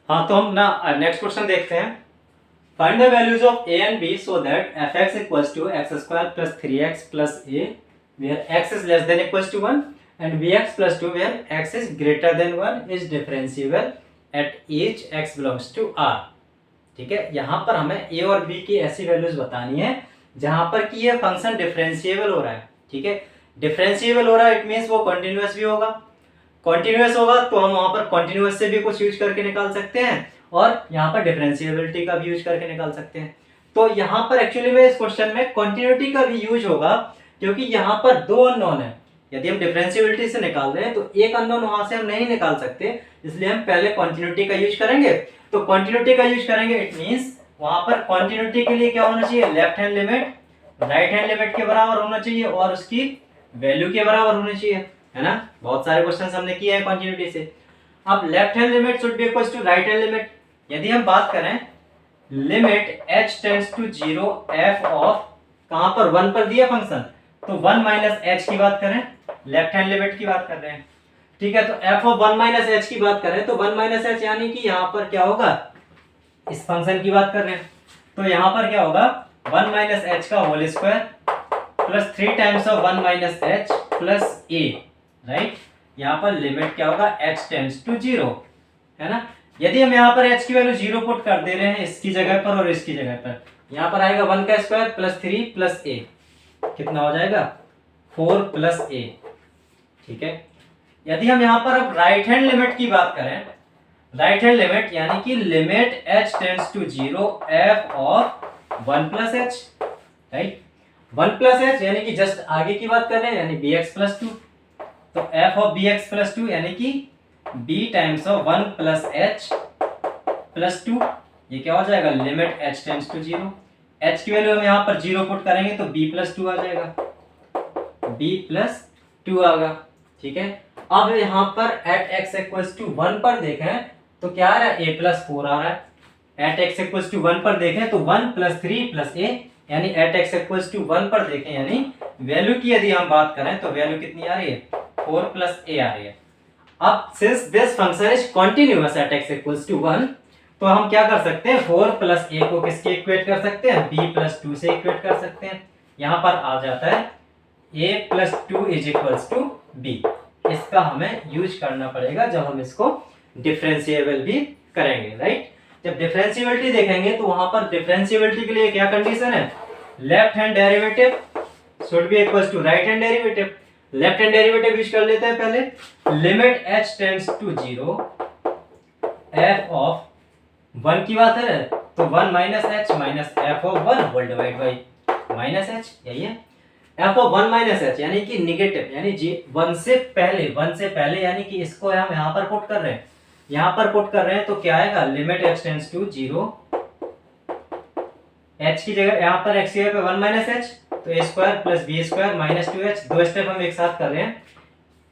हाँ, तो हम ना नेक्स्ट क्वेश्चन देखते हैं। Find the values of a and b so that fx equals to x square plus 3x plus a where x is less than equals to 1 and bx plus 2 where x is greater than 1 is differentiable at each x belongs to r। ठीक है, यहाँ पर हमें a और b की ऐसी values बतानी है जहां पर कि ये फंक्शन डिफरेंशिएबल हो रहा है। ठीक है, डिफरेंशिएबल हो रहा है इट मींस वो कंटीन्यूअस भी होगा। कंटीन्यूअस होगा तो हम वहां पर कंटीन्यूअस से भी कुछ यूज करके निकाल सकते हैं और यहाँ पर डिफरेंशिएबिलिटी का भी यूज करके निकाल सकते हैं। तो यहाँ पर एक्चुअली में इस क्वेश्चन में कंटिन्यूटी का भी यूज होगा क्योंकि यहाँ पर दो अननोन है। यदि हम डिफरेंशिएबिलिटी से निकाल रहे हैं तो एक अननोन वहां से हम नहीं निकाल सकते, इसलिए हम पहले कंटिन्यूटी का यूज करेंगे। तो कंटिन्यूटी का यूज करेंगे इट मींस वहां पर कंटिन्यूटी के लिए क्या होना चाहिए, left hand limit right hand limit के बराबर होना चाहिए और उसकी वैल्यू के बराबर होनी चाहिए, है ना। बहुत सारे क्वेश्चंस हमने किए हैं कंटिन्यूटी से। अब left hand limit should be equals to right hand limit. यदि हम बात करें limit h tends to 0 f of कहां पर 1 पर दिया फंक्शन, तो 1 माइनस h की बात करें, लेफ्ट हैंड लिमिट की बात कर रहे हैं। ठीक है, तो f ऑफ 1 माइनस h की बात करें तो 1 माइनस h यानी कि यहां पर क्या होगा, इस फंक्शन की बात कर रहे हैं तो यहां पर क्या होगा 1 माइनस h का whole square plus 3 times of 1 minus h plus a, right. यहां पर लिमिट क्या होगा h टेंड्स टू 0, है ना। यदि हम यहाँ पर h की वैल्यू 0 पुट कर दे रहे हैं इसकी जगह पर और इसकी जगह पर, यहाँ पर आएगा 1 का स्क्वायर प्लस 3 प्लस a, कितना हो जाएगा 4 प्लस a। ठीक है, यदि हम यहाँ पर अब राइट हैंड लिमिट की बात करें, राइट हैंड लिमिट यानी कि limit h tends to 0 f of 1 plus h, right. 1 plus h यानी कि जस्ट आगे की बात कर रहे हैं यानी bx प्लस 2, तो f ऑफ bx प्लस 2 यानी कि b times of 1 plus h plus 2, ये क्या हो जाएगा limit h tends to 0। h की वैल्यू हम यहाँ पर 0 पुट करेंगे तो b प्लस 2 आ जाएगा, b प्लस 2 आ गया। ठीक है, अब यहाँ पर एट x इक्वल्स टू 1 पर देखें तो क्या आ रहा है a प्लस 4 आ रहा है। एट x इक्वल्स टू 1 पर देखें तो 1 प्लस 3 प्लस a, यानी एट x इक्वल्स टू 1 पर देखें यानी वैल्यू की यदि हम बात करें तो वैल्यू कितनी आ रही है 4 प्लस a आ रही है। अब since this function is continuous at x equals to 1 तो हम क्या कर सकते हैं 4 प्लस a को किसके इक्वेट कर सकते हैं b प्लस 2 से इक्वेट कर सकते हैं। यहाँ पर आ जाता है a plus 2 is equals to b। इसका हमें यूज करना पड़ेगा जब हम इसको डिफरेंशिएबल भी करेंगे, राइट। जब डिफरेंशिएबिलिटी देखेंगे तो वहां पर डिफरेंशिएबिलिटी के लिए क्या कंडीशन है, left hand derivative should be equals to right hand derivative. Left hand derivative use कर लेते हैं पहले। Limit h tends to 0 f of 1 की बात है तो 1 minus h minus f of 1 whole divide by minus h, यही है। f ऑफ 1 माइनस h यानी कि निगेटिव यानी जी 1 से पहले यानी कि इसको हम यहाँ पर पुट कर रहे हैं, यहाँ पर पुट कर रहे हैं तो क्या आएगा limit h tends to 0, h की जगह यहाँ पर x की जगह पे 1 माइनस h तो a square plus b square minus 2h, दो स्टेप हम एक साथ कर रहे हैं।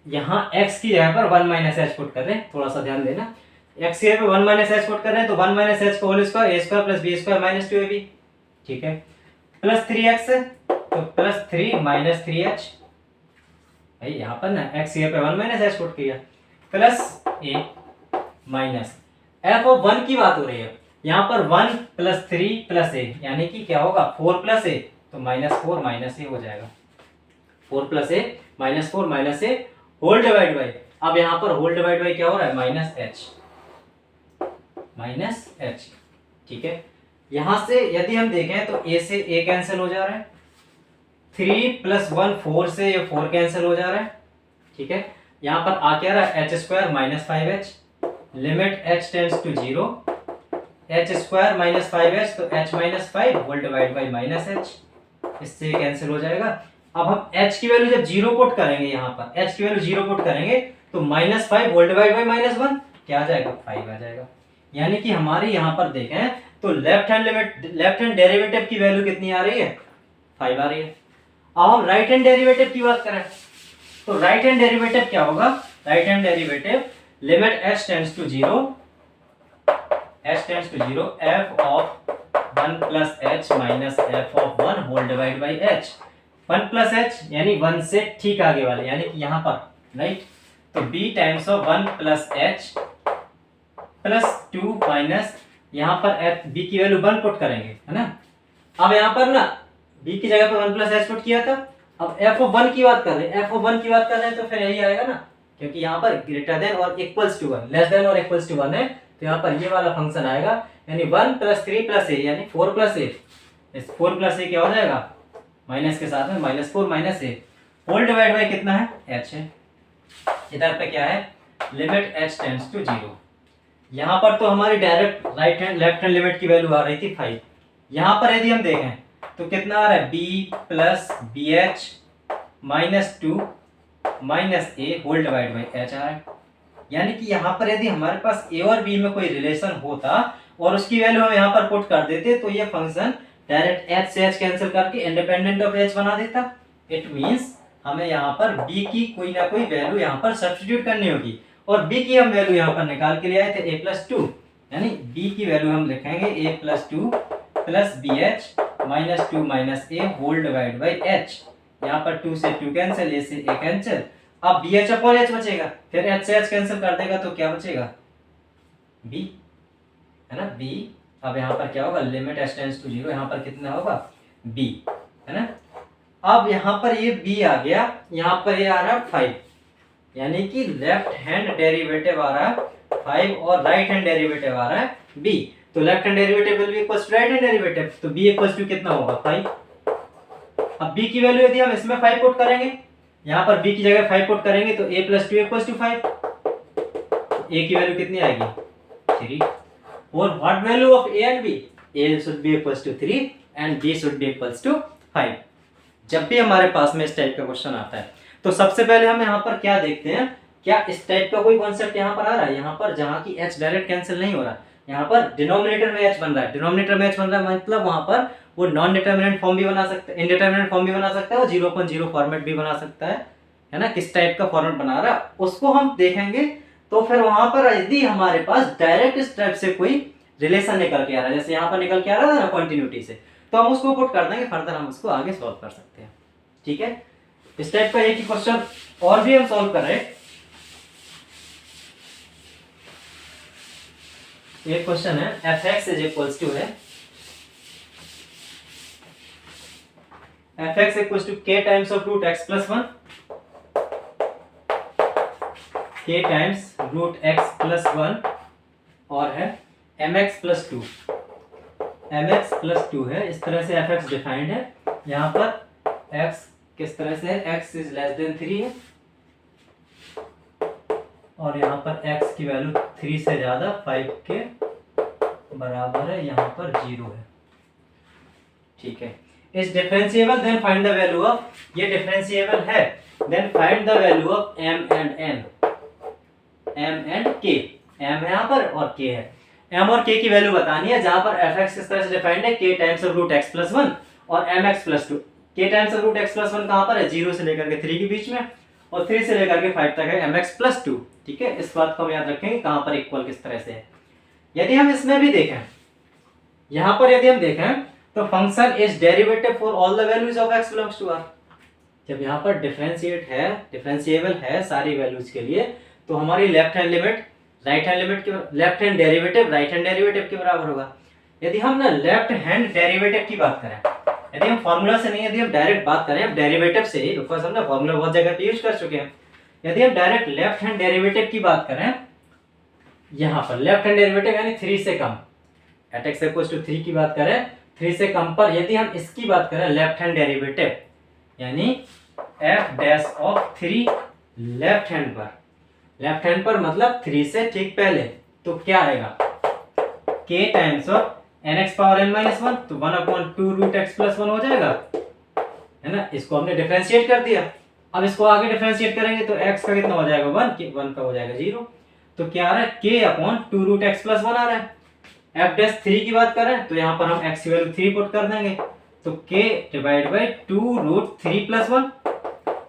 यहाँ x की जगह पर 1 माइनस h पुट कर रहे हैं, थोड़ा सा ध्यान देना। x की जगह पे 1 माइनस h पुट कर रहे हैं तो 1 माइनस h का whole square a square plus b square minus 2ab, ठीक है, प्लस 3x तो प्लस 3 माइनस 3h, भाई यहाँ पर ना x की जगह पे 1 माइनस h पुट किया plus a minus f of 1 की बात हो रही है, यहाँ पर 1 प्लस 3 प्लस a यानी कि क्या होगा 4 प्लस a तो माइनस 4 माइनस a हो जाएगा, 4 plus a minus 4 minus a whole divide by, अब यहाँ पर होल डिवाइड बाई क्या हो रहा है माइनस h, ठीक है। यहां से यदि हम देखें तो a से a कैंसिल हो जा रहा है, 3 प्लस 1 4 से ये 4 कैंसिल हो जा रहा है, ठीक है। यहाँ पर आ क्या रहा है h square minus 5h, limit h tends to 0, h square minus 5h तो h minus 5 whole divide by minus h, इससे कैंसिल हो जाएगा। अब हम h की वैल्यू जब 0 पुट करेंगे, यहाँ पर h की वैल्यू 0 पुट करेंगे तो minus 5 whole divide by minus 1 क्या आ जाएगा 5 आ जाएगा। यानी कि हमारे यहाँ पर देखें तो लेफ्ट हैंड डेरिवेटिव की वैल्यू कितनी आ रही है 5 आ रही है। अब हम राइट हैंड डेरिवेटिव की बात करें तो राइट हैंड डेरिवेटिव क्या होगा, right hand derivative limit h tends to 0 f of 1 plus h minus f of 1 whole divide by h, 1 plus h यानी 1 से ठीक आगे वाले यानी कि यहाँ पर, राइट। तो b times of 1 plus h plus 2 minus यहाँ पर बी की वैल्यू 1 पुट करेंगे, है ना। अब यहाँ पर ना बी की जगह पर 1 प्लस एच पुट किया था। अब एफ ऑफ 1 की बात कर रहे हैं, एफ ऑफ 1 की बात कर रहे हैं तो फिर यही आएगा ना, क्योंकि यहाँ पर ग्रेटर देन और इक्वल्स टू 1, लेस देन और इक्वल्स टू 1 है, तो यहाँ पर ये वाला फंक्शन आएगा, यानी 1 प्लस 3 प्लस ए यानी 4 प्लस ए। इस 4 प्लस ए क्या हो जाएगा, माइनस के साथ में minus 4 minus A, whole divide by कितना है, एच है। इधर पे क्या है, लिमिट एच टेंड्स टू 0। यहाँ पर तो हमारी direct right hand left hand limit की वैल्यू आ रही थी 5। यहाँ पर यदि हम देखें तो कितना आ रहा है, B plus B H minus 2 minus A whole divide by H आ रहा है। यानी कि यहाँ पर यदि हमारे पास ए और बी में कोई रिलेशन होता और उसकी वैल्यू हम यहाँ पर पुट कर देते तो ये फंक्शन डायरेक्ट एच से एच कैंसिल करके इंडिपेंडेंट ऑफ एच बना देता। इट मींस हमें यहाँ पर b की कोई ना कोई वैल्यू यहाँ पर सब्स्टिट्यूट करनी होगी, और b की हम वैल्यू यहाँ पर निकाल के लिए आए थे a प्लस 2, यानी b की वैल्यू हम लिखेंगे a plus 2 plus B H minus 2 minus A whole divide by h. यहाँ पर 2 से 2 कैंसिल, a से a कैंसिल, अब बी एच अपॉन एच बचेगा, फिर एच से एच कैंसिल कर देगा तो क्या बचेगा, b, है ना b। अब यहाँ पर क्या होगा, लिमिट एच टेंड्स टू 0, यहाँ पर कितना होगा b, है ना। अब यहाँ पर ये b आ गया, यहाँ पर ये आ रहा है 5, यानी कि लेफ्ट हैंड डेरिवेटिव आ रहा है 5 और राइट हैंड डेरिवेटिव आ रहा है b। तो left hand derivative will be equals to right hand derivative, तो b इक्वल्स टू कितना होगा 5। अब b की वैल्यू यदि हम इसमें 5 पुट करेंगे, यहाँ पर b की जगह 5 पुट करेंगे तो a plus 2 equals to 5, a की वैल्यू कितनी आएगी 3। और what value of a and b, a should be equals to 3 and b should be equals to 5। जब भी हमारे पास में इस टाइप का क्वेश्चन आता है तो सबसे पहले हम यहाँ पर क्या देखते हैं, क्या इस टाइप का कोई कॉन्सेप्ट यहाँ पर आ रहा है, यहाँ पर जहाँ की h डायरेक्ट कैंसिल नहीं हो रहा, यहाँ पर डिनोमिनेटर में h बन रहा है, डिनोमिनेटर में h बन रहा है मतलब वहां पर वो नॉन डिटरमिनेंट फॉर्म भी बना सकता है, इनडिटरमिनेंट फॉर्म भी बना सकता है और 0.0 फॉर्मेट भी बना सकता है ना। किस टाइप का फॉर्मेट बना रहा है उसको हम देखेंगे। तो फिर वहां पर यदि हमारे पास डायरेक्ट इस टाइप से कोई रिलेशन निकल के आ रहा है, जैसे यहाँ पर निकल के आ रहा था ना कॉन्टिन्यूटी से, तो हम उसको पुट कर देंगे, फर्दर हम उसको आगे सॉल्व कर सकते हैं। ठीक है, इस टाइप का एक ही क्वेश्चन और भी हम सॉल्व कर रहे हैं। एक क्वेश्चन है f(x) इज इक्वल्स टू है f(x) equals to k times of root x plus 1, k times root x plus 1 और है mx प्लस 2, mx प्लस 2 है। इस तरह से f(x) डिफाइंड है। यहाँ पर x किस तरह से है, x इज लेस देन 3 है और यहाँ पर x की वैल्यू 3 से ज्यादा 5 के बराबर है, यहाँ पर 0 है। ठीक है, इस differentiable then find the value of, ये डिफरेंशिएबल है, then find the value of m and n, m and k, m है यहाँ पर और k है। m और k की वैल्यू बतानी है, जहां पर f(x) किस तरह से डिफाइंड है, k times of root x plus 1 और mx plus 2। k times of root x plus 1 कहां पर है, 0 से लेकर के 3 के बीच में, और 3 से लेकर के 5 तक है mx प्लस 2। ठीक है, इस बात को हम याद रखेंगे कहां पर इक्वल किस तरह से है। यदि हम इसमें भी देखें, यहां पर यदि हम देखें तो function is derivative for all the values of x belongs to r। जब यहाँ पर डिफरेंशिएट है, डिफरेंशिएबल है सारी वैल्यूज के लिए, तो हमारी left hand limit right hand limit के, left hand derivative right hand derivative के बराबर होगा। यदि हम ना लेफ्ट हैंड डेरिवेटिव की बात करें, यदि हम फॉर्मूला से नहीं, यदि हम डायरेक्ट बात करें, हम डेरिवेटिव से ही, बिकॉज़ हम ना फॉर्मूला बहुत जगह पे यूज कर चुके हैं। यदि हम डायरेक्ट लेफ्ट हैंड डेरिवेटिव की बात करें, यहाँ पर लेफ्ट हैंड डेरिवेटिव यानी 3 से कम, x इक्वल्स टू 3 की बात करें, 3 से कम पर यदि हम इसकी बात करें लेफ्ट हैंड डेरिवेटिव यानी f dash of 3 left hand पर, लेफ्ट हैंड पर मतलब 3 से ठीक पहले, तो क्या आएगा, k times of nx power n minus 1, तो 1/2 रूट x प्लस 1 हो जाएगा, है ना। इसको हमने डिफरेंशिएट कर दिया। अब इसको आगे डिफरेंशिएट करेंगे तो x का कितना हो जाएगा 1 का हो जाएगा 0, तो क्या आ रहा है k/2 रूट x प्लस 1 आ रहा है। f डैश 3 की बात करें तो यहाँ पर हम x की वैल्यू 3 पुट कर देंगे, तो k divide by 2 root 3 plus 1,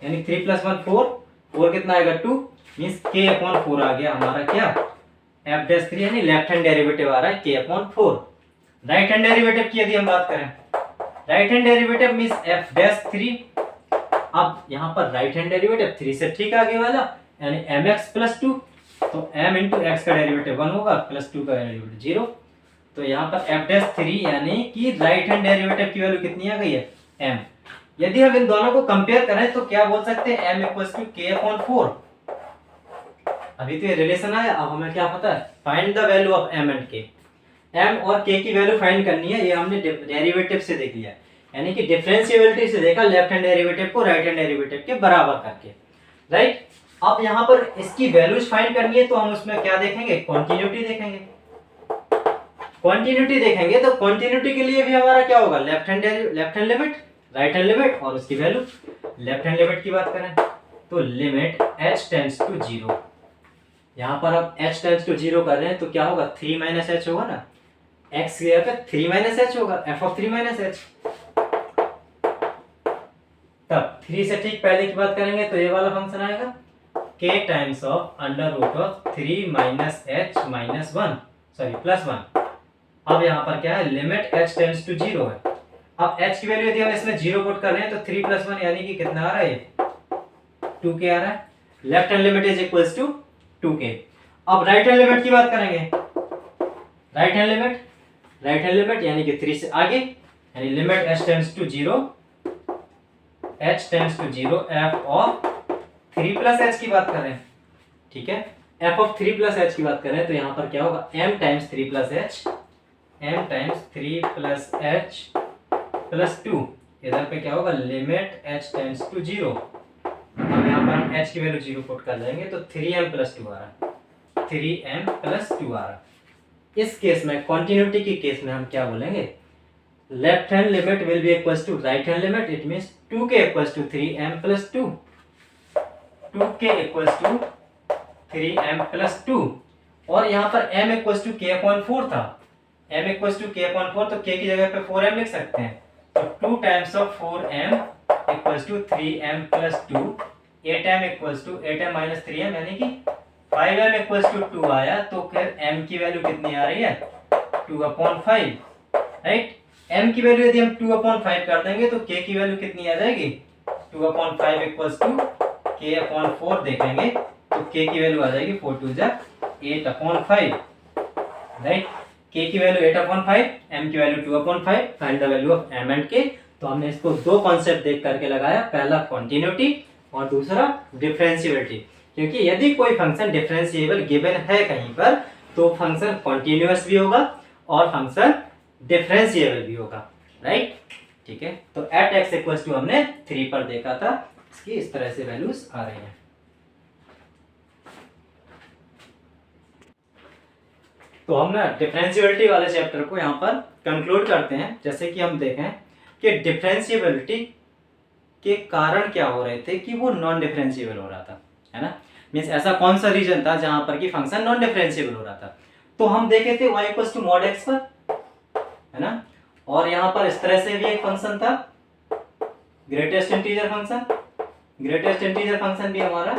यानी 3 प्लस 1 4 कितना आएगा 2, मीन्स k/4 आ गया हमारा क्या, f डैश 3 यानी लेफ्ट हैंड डेरिवेटिव आ रहा है k/4। राइट हैंड डेरिवेटिव की यदि हम बात करें, right hand derivative means f dash 3, अब यहाँ पर राइट हैंड डेरिवेटिव 3 से ठीक आगे वाला यानी mx प्लस 2, तो m इंटू एक्स का डेरिवेटिव 1 होगा प्लस 2 का डेरिवेटिव 0। तो यहाँ पर f डैश 3 यानी कि राइट हैंड डेरिवेटिव की वैल्यू कितनी आ गई है m। यदि हम इन दोनों को कंपेयर करें तो क्या बोल सकते हैं m equals to k upon 4। अभी तो ये रिलेशन आया, अब हमें क्या पता है find the value of m and k। m और k की वैल्यू फाइंड करनी है, ये हमने डेरिवेटिव से देख लिया, यानी कि डिफरेंशिएबिलिटी से देखा लेफ्ट हैंड डेरिवेटिव को राइट हैंड डेरिवेटिव के बराबर करके, राइट। अब यहाँ पर इसकी वैल्यूज फाइंड करनी है तो हम उसमें क्या देखेंगे, कॉन्टिन्यूटी देखेंगे। कॉन्टिन्यूटी देखेंगे तो कॉन्टिन्यूटी के लिए भी हमारा क्या होगा, left hand limit, right hand limit और उसकी वैल्यू। लेफ्ट हैंड लिमिट की बात करें तो लिमिट h टेंड्स टू 0। यहाँ पर अब h टेंड्स टू 0 कर रहे हैं तो क्या होगा, 3 माइनस h होगा ना, x की जगह पे 3 माइनस h होगा, f ऑफ 3 माइनस h। तब 3 से ठीक पहले की बात करेंगे तो ये वाला फंक्शन आएगा k times of under root of 3 minus h minus 1 sorry plus 1। अब यहाँ पर क्या है, लिमिट h टेंड्स टू 0 है। अब h की वैल्यू यदि हम इसमें 0 पुट कर रहे हैं तो 3 प्लस 1 यानी कि कितना आ रहा है, 2k आ रहा है। Left hand limit is equals to 2k। अब राइट हैंड लिमिट की बात करेंगे, राइट हैंड लिमिट यानी कि 3 से आगे, यानी limit h tends to 0 f of 3 plus h की बात करें, ठीक है, f ऑफ 3 प्लस h की बात करें तो यहाँ पर क्या होगा, m times 3 plus h plus 2, इधर पे क्या होगा, लिमिट h टेंड्स टू 0। अब यहाँ पर हम h की वैल्यू 0 पुट कर देंगे तो 3m प्लस 2 आ रहा है, 3m प्लस 2 आ रहा है। इस केस में कॉन्टिन्यूटी के केस में हम क्या बोलेंगे, left hand limit will be equals to right hand limit, it means 2k equals to 3m plus 2, 2k equals to 3m plus 2। और यहाँ पर m equals to k upon 4 था, m equals to k upon 4 तो k की जगह पे 4m लिख सकते हैं, तो 2 times of 4m equals to 3m plus 2, 8m equals to 8m minus 3m यानी कि 5m इक्वल्स टू 2 आया। तो फिर m की वैल्यू कितनी आ रही है, 2 अपॉन 5, राइट। m की वैल्यू यदि हम 2 अपॉन 5 कर देंगे तो k की वैल्यू कितनी आ जाएगी, 2 upon 5 equals to k upon 4 देखेंगे तो k की वैल्यू आ जाएगी 4 2 जा 8 अपॉन 5, राइट। k की वैल्यू 8 अपॉन 5, m की value 2 upon 5, find the value of m and k। तो हमने इसको दो कॉन्सेप्ट देख करके लगाया, पहला कॉन्टिन्यूटी और दूसरा डिफरेंशिएबिलिटी। क्योंकि यदि कोई फंक्शन डिफरेंशिएबल गिवन है कहीं पर तो फंक्शन कॉन्टिन्यूअस भी होगा और फंक्शन डिफरेंशिएबल भी होगा, राइट, ठीक है। तो एट x इक्वल्स टू हमने 3 पर देखा था, इसकी इस तरह से वैल्यूज आ रही हैं। तो हम ना डिफरेंशिएबिलिटी वाले चैप्टर को यहाँ पर कंक्लूड करते हैं। जैसे कि हम देखें कि डिफरेंशिएबिलिटी के कारण क्या हो रहे थे कि वो नॉन डिफरेंशिएबल हो रहा था, है ना। मींस ऐसा कौन सा रीजन था जहां पर कि फंक्शन नॉन डिफरेंशिएबल हो रहा था। तो हम देखे थे y equals to mod x पर, है ना। और यहाँ पर इस तरह से भी एक फंक्शन था greatest integer function. Greatest integer function भी हमारा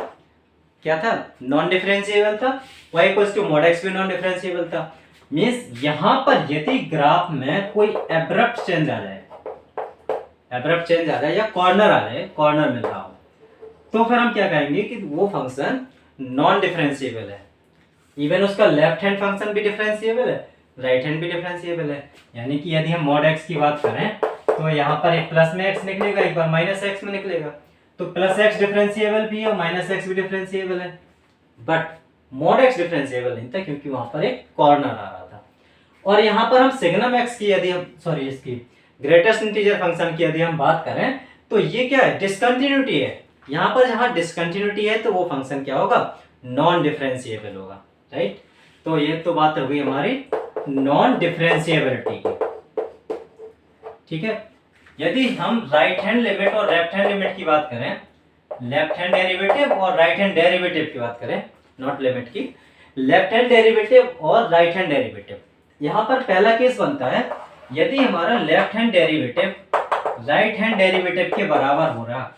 क्या था, नॉन डिफरेंशिएबल था। y equals to mod x भी नॉन डिफरेंशिएबल था। मींस यहाँ पर यदि ग्राफ में कोई एब्रप्ट चेंज आ जाए, या कॉर्नर आ जाए, कॉर्नर मिल रहा हो, तो फिर हम क्या कहेंगे कि वो फंक्शन नॉन डिफरेंशिएबल है। इवन उसका लेफ्ट हैंड फंक्शन भी डिफरेंशिएबल है, राइट हैंड भी डिफरेंशिएबल है। यानी कि यदि हम मॉड x की बात करें तो यहाँ पर एक प्लस में x निकलेगा, एक बार माइनस x में निकलेगा। तो प्लस x डिफरेंशिएबल भी है और माइनस x भी डिफरेंशिएबल है, बट मॉड x डिफरेंशिएबल नहीं था क्योंकि वहां पर एक कॉर्नर आ रहा था। और यहाँ पर हम सिग्नम x की यदि हम इसकी ग्रेटेस्ट इंटीजर फंक्शन की यदि हम बात करें तो ये क्या है, डिसकंटिन्यूटी है। यहाँ पर जहां डिसकंटिन्यूटी है तो वो फंक्शन क्या होगा, नॉन डिफरेंशिएबल होगा, राइट। तो ये तो बात हो गई हमारी नॉन डिफरेंशिएबिलिटी की, ठीक है। यदि हम राइट हैंड लिमिट और लेफ्ट हैंड लिमिट की बात करें, लेफ्ट हैंड डेरिवेटिव और राइट हैंड डेरिवेटिव की बात करें, नॉट लिमिट की, लेफ्ट हैंड डेरिवेटिव और राइट हैंड डेरिवेटिव, यहाँ पर पहला केस बनता है यदि हमारा left hand derivative right hand derivative के बराबर हो रहा,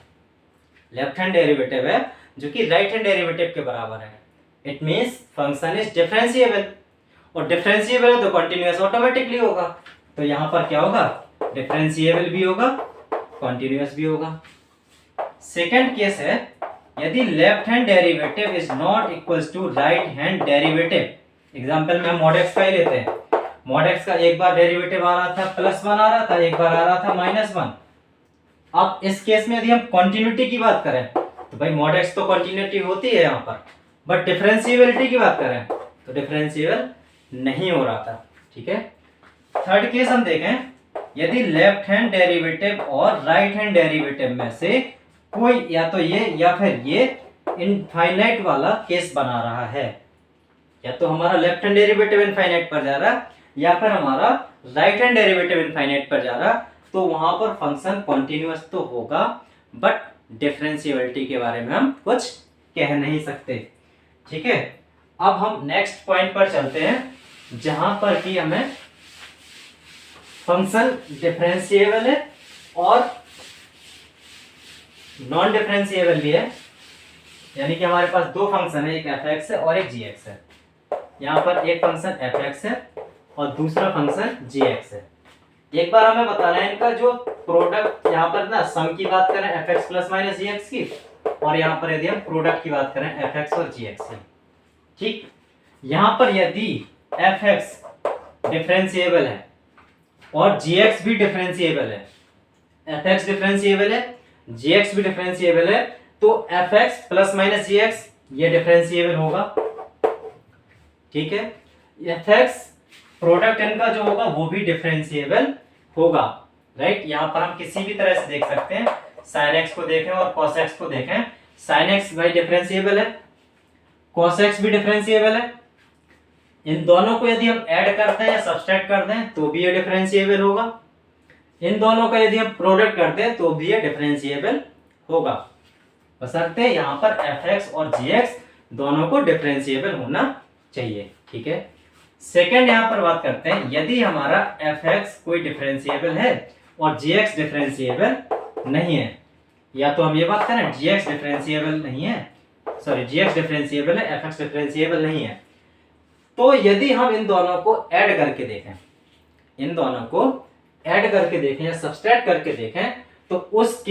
लेफ्ट हैंड डेरिवेटिव है जो कि राइट हैंड डेरिवेटिव के बराबर है, it means function is differentiable. और डिफरेंशिएबल है तो कंटीन्यूअस ऑटोमेटिकली होगा। तो यहाँ पर क्या होगा, डिफरेंशिएबल भी होगा, कंटीन्यूअस भी होगा। सेकंड केस है यदि left hand derivative is not equals to right hand derivative. Example में हम mod x का ही लेते हैं। mod x का एक बार डेरिवेटिव आ रहा था +1 आ रहा था, एक बार आ रहा था -1। अब इस केस में यदि हम कंटिन्यूटी की बात करें तो भाई mod x तो कंटिन्यूटी होती है यहाँ पर, बट डिफरेंशिएबिलिटी की बात करें तो डिफरेंशिएबल नहीं हो रहा था। ठीक है। थर्ड केस हम देखें, यदि लेफ्ट हैंड डेरिवेटिव और राइट हैंड डेरिवेटिव में से कोई या तो ये या फिर ये इनफाइनाइट वाला केस बना रहा है, या तो हमारा लेफ्ट हैंड डेरिवेटिव इनफाइनाइट पर जा रहा या फिर हमारा राइट हैंड डेरिवेटिव इनफाइनाइट पर जा रहा, तो वहां पर फंक्शन कॉन्टिन्यूअस तो होगा बट डिफरेंशिएबिलिटी के बारे में हम कुछ कह नहीं सकते। ठीक है। अब हम नेक्स्ट पॉइंट पर चलते हैं जहां पर कि हमें फंक्शन डिफरेंशिएबल है और नॉन डिफरेंशिएबल भी है, यानी कि हमारे पास दो फंक्शन है, एक f(x) है और एक g(x) है। यहाँ पर एक फंक्शन f(x) है और दूसरा फंक्शन g(x) है। एक बार हमें बताना है इनका जो प्रोडक्ट, यहाँ पर ना सम की बात करें f(x) + -gx की, और यहाँ पर यदि हम प्रोडक्ट की बात करें f(x) और g(x) की। ठीक। यहाँ पर यदि f(x) डिफरेंशिएबल है और gx भी डिफरेंशिएबल है, f(x) डिफरेंशिएबल है, gx भी डिफरेंशिएबल है, तो f(x) + -gx ये डिफरेंशिएबल होगा। ठीक है। f(x) प्रोडक्ट इनका जो होगा वो भी डिफरेंशिएबल होगा। राइट। यहाँ पर हम किसी भी तरह से देख सकते हैं, sin x को देखें और cos x को देखें। sin x भाई डिफरेंशिएबल है, cos x भी डिफरेंशिएबल है। इन दोनों को यदि हम ऐड करते हैं या सब्सट्रैक्ट कर दें तो भी ये डिफरेंशिएबल होगा। इन दोनों का यदि हम प्रोडक्ट करते हैं तो भी ये डिफरेंशिएबल होगा, बशर्ते यहाँ पर f(x) और gx दोनों को डिफरेंशिएबल होना चाहिए। ठीक है। सेकंड यहाँ पर बात करते हैं, यदि हमारा f(x) कोई डिफरेंशिएबल है और gx डिफरेंशिएबल नहीं है, या तो हम ये बात करें gx डिफरेंशिएबल नहीं है, सॉरी gx डिफरेंशिएबल है, f(x) डिफरेंशिएबल नहीं है, तो यदि हम इन दोनों को ऐड करके देखें, इन दोनों को ऐड करके देखें या सब्सट्रैक्ट करके देखें, तो उस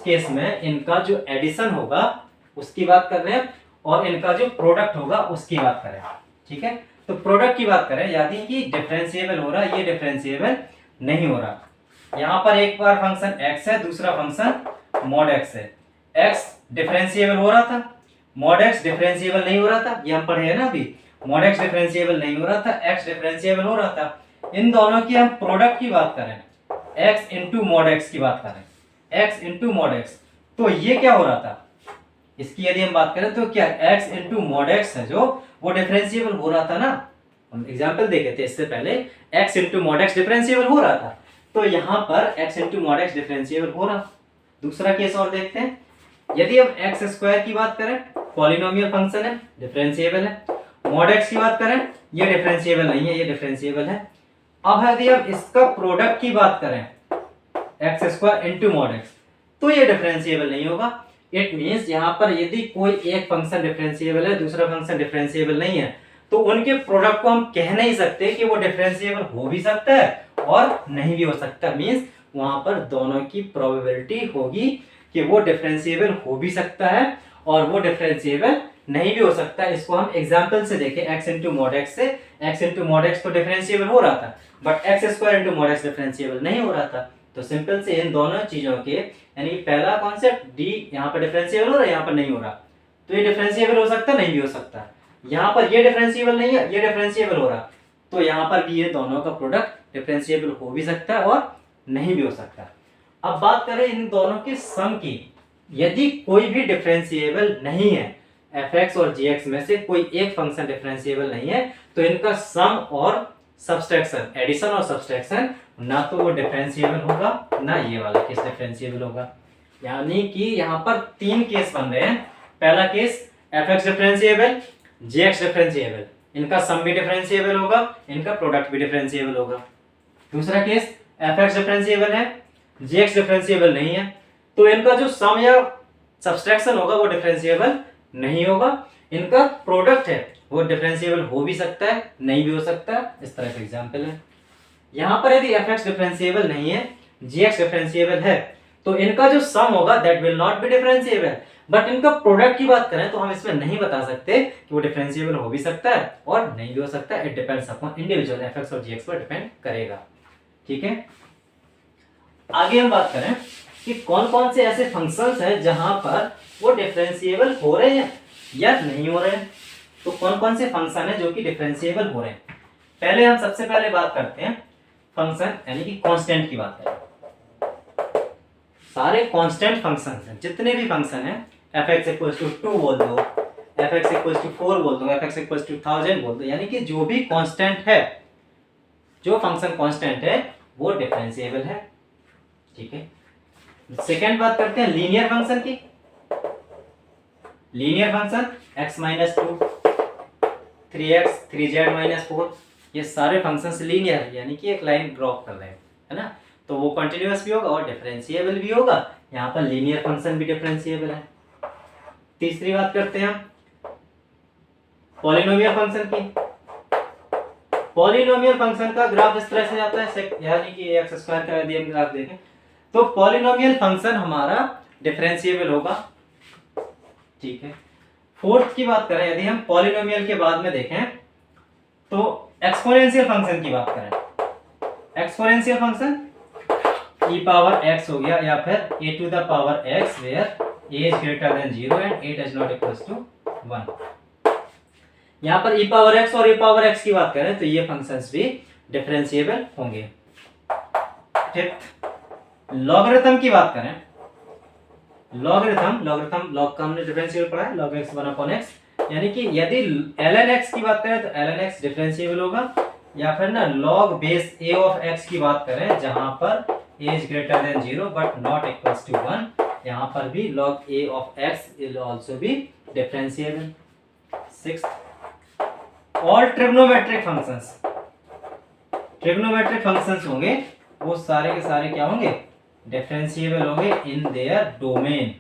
केस में इनका जो एडिशन होगा उसकी बात कर रहे हैं और इनका जो प्रोडक्ट होगा उसकी बात करें। ठीक है। तो प्रोडक्ट की बात करें, यानी कि डिफरेंशिएबल हो रहा है, ये डिफरेंशिएबल नहीं हो रहा। यहाँ पर एक बार फंक्शन x है, दूसरा फंक्शन mod x है। x डिफरेंशिएबल हो रहा था, mod x डिफरेंशिएबल नहीं हो रहा था, ये हम पढ़े हैं ना अभी। mod x डिफरेंशिएबल नहीं हो रहा था, x डिफरेंशिएबल हो रहा था। इन दोनों की हम प्रोडक्ट की बात करें, x इंटू mod x की बात करें, x इंटू mod x, तो ये क्या हो रहा था, इसकी यदि हम बात करें तो क्या x इंटू mod x है जो वो डिफरेंशिएबल हो रहा था ना। हम एग्जाम्पल देखे थे इससे पहले, x into mod x differentiable हो रहा था, तो यहाँ पर x into mod x differentiable हो रहा। दूसरा केस और देखते हैं, यदि हम x² की बात करें, पॉलिनोमियल फंक्शन है, डिफरेंशिएबल है। mod x की बात करें, ये डिफरेंशिएबल नहीं है, ये डिफरेंशिएबल है। अब यदि हम इसका प्रोडक्ट की बात करें x² इंटू mod x, तो ये डिफरेंशिएबल नहीं होगा। इट मींस यहाँ पर यदि कोई एक फंक्शन डिफरेंशिएबल है, दूसरा फंक्शन डिफरेंशिएबल नहीं है, तो उनके प्रोडक्ट को हम कह नहीं सकते कि वो डिफरेंशिएबल हो भी सकता है और नहीं भी हो सकता। मींस वहां पर दोनों की प्रोबेबिलिटी होगी कि वो डिफरेंशिएबल हो भी सकता है और वो डिफरेंशिएबल नहीं भी हो सकता। इसको हम एग्जांपल से देखें, x इंटू mod x से, x इंटू mod x तो डिफरेंशिएबल हो रहा था, but x² into mod x differentiable नहीं हो रहा था। तो सिंपल से इन दोनों चीजों के, यानी पहला कॉन्सेप्ट d यहाँ पर डिफरेंशिएबल हो रहा है, यहाँ पर नहीं हो रहा, तो ये डिफरेंशिएबल हो सकता नहीं भी हो सकता। यहाँ पर ये डिफरेंशिएबल नहीं है, ये डिफरेंशिएबल हो रहा, तो यहाँ पर भी ये दोनों का प्रोडक्ट डिफरेंशिएबल हो भी सकता है और नहीं भी हो सकता। अब बात करें इन दोनों के सम की, यदि कोई भी डिफरेंशिएबल नहीं है, f(x) और gx में से कोई एक फंक्शन डिफरेंशिएबल नहीं है, तो इनका सम और सब्सट्रैक्शन, एडिशन और सब्सट्रैक्शन, ना तो वो डिफरेंशिएबल होगा ना ये वाला केस डिफरेंशिएबल होगा। यानी कि यहाँ पर तीन केस बन रहे हैं। पहला case f(x) differentiable, gx differentiable, इनका सम भी डिफरेंशिएबल होगा, इनका प्रोडक्ट भी डिफरेंशिएबल होगा। दूसरा केस f(x) डिफरेंशिएबल है, gx डिफरेंशिएबल नहीं है, तो इनका जो सम या सब्सट्रैक्शन होगा वो डिफरेंशिएबल नहीं होगा। इनका प्रोडक्ट है वो डिफरेंशिएबल हो भी सकता है, नहीं भी हो सकता है। इस तरह का एग्जांपल है। यहाँ पर यदि f(x) डिफरेंशिएबल नहीं है, gx डिफरेंशिएबल है, तो इनका जो सम होगा that will not be differentiable, but इनका प्रोडक्ट की बात करें तो हम इसमें नहीं बता सकते कि वो डिफरेंशिएबल हो भी सकता है और नहीं भी हो सकता है। It depends upon individual, F और जी पर डिपेंड करेगा। ठीक है, आगे हम बात करें कि कौन कौन से ऐसे फंक्शंस हैं जहां पर वो डिफरेंशिएबल हो रहे हैं या नहीं हो रहे हैं। तो कौन कौन से फंक्शन है जो कि डिफरेंशिएबल हो रहे हैं। पहले हम सबसे पहले बात करते हैं फंक्शन यानी कि कांस्टेंट की बात करें। सारे कांस्टेंट फंक्शंस हैं, जितने भी फंक्शन हैं, f(x)2 बोल दो, f(x)4 बोल दो, f(x)1000 बोल दो, यानी कि जो भी कांस्टेंट है, जो फंक्शन कांस्टेंट है वो डिफरेंशिएबल है। ठीक है, सेकेंड बात करते हैं लीनियर फंक्शन की। Linear function x-2, 3x, 3z-4, ये सारे फंक्शंस लीनियर है, यानी कि एक लाइन ड्रॉप कर रहे हैं, है ना। तो वो कंटिन्यूअस भी होगा और डिफरेंशिएबल भी होगा। यहाँ पर लीनियर फंक्शन भी डिफरेंशिएबल है। तीसरी बात करते हैं हम पॉलिनोमियल फंक्शन की। पॉलिनोमियल फंक्शन का ग्राफ इस तरह से जाता है, यानी कि x² का यदि हम ग्राफ देखें तो पॉलिनोमियल फंक्शन हमारा डिफरेंशिएबल होगा। ठीक है, फोर्थ की बात करें यदि हम पॉलिनोमियल के बाद में देखें तो एक्सपोनेंशियल फंक्शन की बात करें। Exponential function e power x हो गया या फिर a to the power x where a is greater than 0 and a does not equals to 1। यहां पर e पावर x और a पावर x की बात करें तो ये फंक्शंस भी डिफरेंशिएबल होंगे। फिफ्थ, लॉगरिथम की बात करें। लॉगरिथम लॉग का हमने डिफरेंशिएबल पढ़ा है, log x 1/x, यानी कि यदि ln x की बात करें तो ln x डिफरेंशिएबल होगा, या फिर ना log base a of x की बात करें जहां पर a is greater than 0 but not equals to 1, यहां पर भी log a of x is also भी differentiable. Sixth, all trigonometric functions. Trigonometric functions होंगे वो सारे के सारे क्या होंगे, डिफरेंशिएबल होंगे in their domain.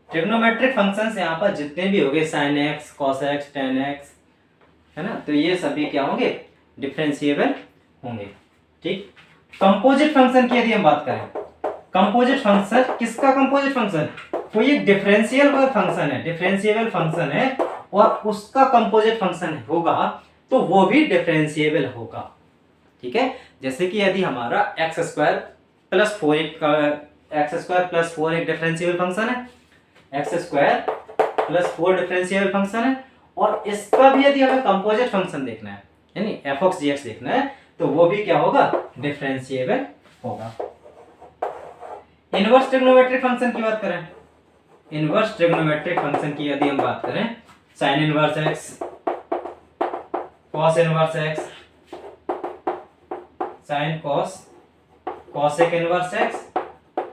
Trigonometric functions यहाँ पर जितने भी होंगे sin x, cos x, tan x, है ना, तो ये सभी क्या होंगे, डिफरेंशिएबल होंगे। ठीक, कंपोजिट फंक्शन की यदि हम बात करें, कंपोजिट फंक्शन किसका कंपोजिट फंक्शन, कोई एक डिफरेंशियल फंक्शन है, डिफरेंशिएबल फंक्शन है और उसका कंपोजिट फंक्शन होगा तो वो भी डिफरेंशिएबल होगा। ठीक है, जैसे कि यदि हमारा x² प्लस 4 एक डिफरेंशिएबल फंक्शन है, x² प्लस 4 डिफरेंशिएबल फंक्शन है, और इसका भी यदि हमें कंपोजिट फंक्शन देखना है यानी f(g(x) देखना है तो वो भी क्या होगा, डिफरेंशिएबल होगा। इनवर्स ट्रिग्नोमेट्रिक फंक्शन की बात करें, इनवर्स ट्रिग्नोमेट्रिक फंक्शन की यदि हम बात करें, sin inverse x, cos inverse x, sin cosec inverse x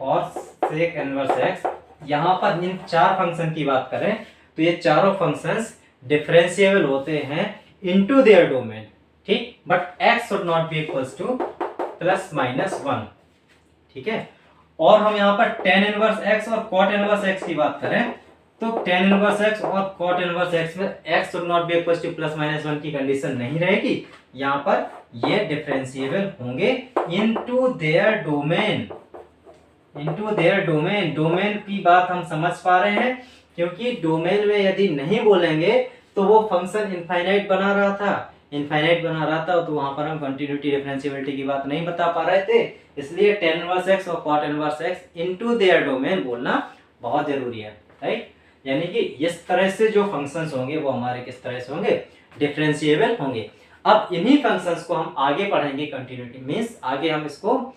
और sec इनवर्स x, यहां पर इन चार फंक्शन की बात करें तो ये चारों फंक्शंस डिफरेंशिएबल होते हैं इनटू देयर डोमेन। ठीक, but x should not be equals to +-1। ठीक है, और हम यहां पर tan इनवर्स x और cot इनवर्स x की बात करें तो tan इनवर्स x और cot इनवर्स x में x should not be equals to +-1 की कंडीशन नहीं रहेगी, यहां पर ये डिफरेंशिएबल होंगे into their domain. Into their domain, domain की बात हम समझ पा रहे हैं, क्योंकि डोमेन में यदि नहीं बोलेंगे तो वो फंक्शन इनफाइनाइट बना रहा था, तो वहां पर हम कंटिन्यूटी डिफरेंशिएबिलिटी की बात नहीं बता पा रहे थे, इसलिए tan इनवर्स x और cot inverse x into their domain बोलना बहुत जरूरी है। राइट, यानी कि इस तरह से जो फंक्शंस होंगे वो हमारे किस तरह से होंगे, डिफरेंशिएबल होंगे। अब इन्हीं फंक्शंस को हम आगे पढ़ेंगे, कंटिन्यूटी मींस आगे हम इसको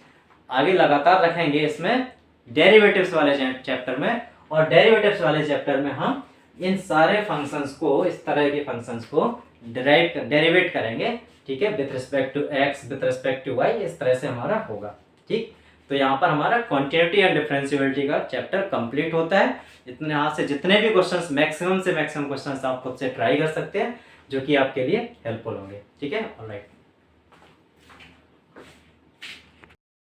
आगे लगातार रखेंगे इसमें डेरिवेटिव्स वाले चैप्टर में, और डेरिवेटिव्स वाले चैप्टर में हम इन सारे फंक्शंस को, इस तरह के फंक्शंस को डेरिवेट करेंगे। ठीक है, with respect to x, with respect to y, इस तरह से हमारा होगा। ठीक, तो यहाँ पर हमारा कंटिन्यूटी एंड डिफरेंशिएबिलिटी का चैप्टर कंप्लीट होता है। इतने यहाँ से जितने भी क्वेश्चंस, मैक्सिमम से मैक्सिमम क्वेश्चंस आप खुद से ट्राई कर सकते हैं जो कि आपके लिए हेल्पफुल होंगे। ठीक है, ऑलराइट।